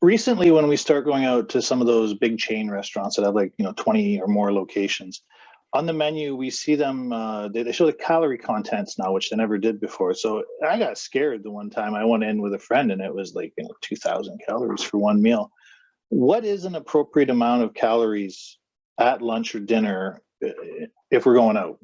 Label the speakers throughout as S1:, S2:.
S1: recently, when we start going out to some of those big chain restaurants that have 20 or more locations, on the menu, we see them, they show the calorie contents now, which they never did before. So I got scared the one time I went in with a friend and it was 2,000 calories for one meal. What is an appropriate amount of calories at lunch or dinner if we're going out?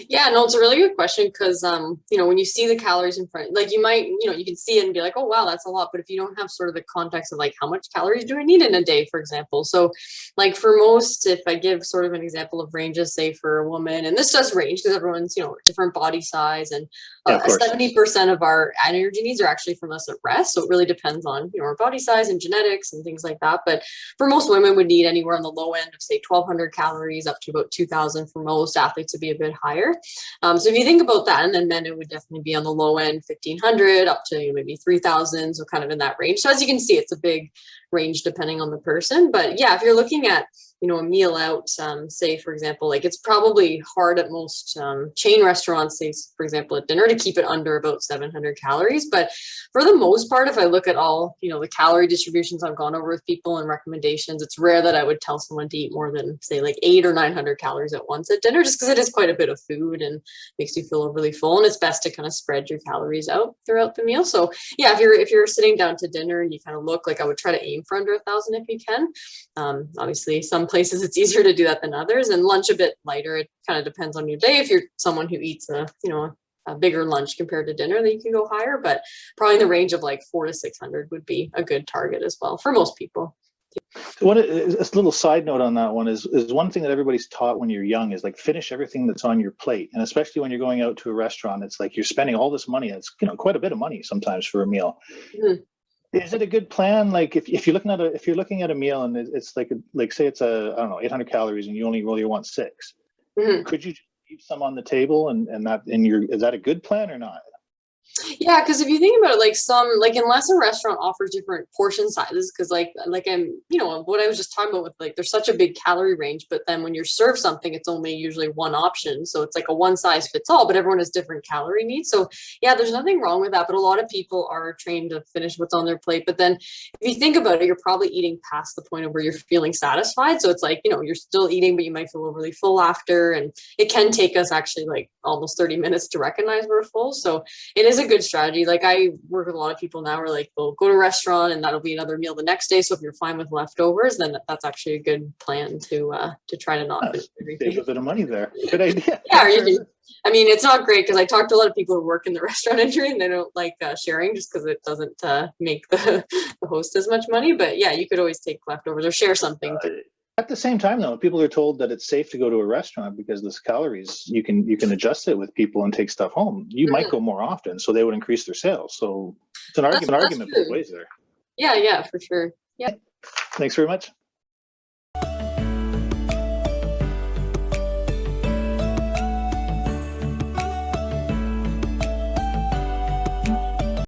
S2: Yeah, no, it's a really good question because, when you see the calories in front, like you might, you can see it and be like, oh, wow, that's a lot. But if you don't have sort of the context of like, how much calories do I need in a day, for example? So like for most, if I give sort of an example of ranges, say for a woman, and this does range because everyone's, different body size, and
S1: Yeah, of course.
S2: 70% of our energy needs are actually from us at rest. So it really depends on, our body size and genetics and things like that. But for most women would need anywhere on the low end of say 1,200 calories up to about 2,000 for most athletes to be a bit higher. So if you think about that, and then men, it would definitely be on the low end, 1,500 up to maybe 3,000, so kind of in that range. So as you can see, it's a big range depending on the person. But yeah, if you're looking at a meal out, say for example, like it's probably hard at most chain restaurants, say for example at dinner, to keep it under about 700 calories. But for the most part, if I look at all the calorie distributions I've gone over with people and recommendations, it's rare that I would tell someone to eat more than say like 800 or 900 calories at once at dinner, just because it is quite a bit of food and makes you feel overly full, and it's best to kind of spread your calories out throughout the meal. So yeah, if you're sitting down to dinner and you kind of look, like I would try to aim for under 1,000 if you can. Obviously some places it's easier to do that than others, and lunch a bit lighter. It kind of depends on your day. If you're someone who eats a bigger lunch compared to dinner, then you can go higher, but probably in the range of like 400 to 600 would be a good target as well for most people.
S1: So a little side note on that one is one thing that everybody's taught when you're young is like finish everything that's on your plate. And especially when you're going out to a restaurant, it's like you're spending all this money. It's quite a bit of money sometimes for a meal. Mm-hmm. Is it a good plan? Like if you're looking at a meal and it's like say it's 800 calories and you only really want 6, mm-hmm. Could you leave some on the table and is that a good plan or not?
S2: Yeah, because if you think about it, unless a restaurant offers different portion sizes, because what I was just talking about with there's such a big calorie range, but then when you're served something, it's only usually one option. So it's like a one size fits all, but everyone has different calorie needs. So yeah, there's nothing wrong with that. But a lot of people are trained to finish what's on their plate. But then if you think about it, you're probably eating past the point of where you're feeling satisfied. So it's like, you're still eating, but you might feel overly full after. And it can take us actually almost 30 minutes to recognize we're full. So it is a good strategy. Like I work with a lot of people now where they'll go to a restaurant and that'll be another meal the next day. So if you're fine with leftovers, then that's actually a good plan to try to not finish everything.
S1: Save a bit of money there. Good idea.
S2: Yeah, you do. I mean, it's not great because I talk to a lot of people who work in the restaurant industry and they don't like sharing just because it doesn't make the host as much money. But yeah, you could always take leftovers or share something.
S1: At the same time, though, people are told that it's safe to go to a restaurant because this calories, you can adjust it with people and take stuff home. You might go more often, so they would increase their sales. So it's an argument both ways there.
S2: Yeah, for sure. Yeah.
S1: Thanks very much.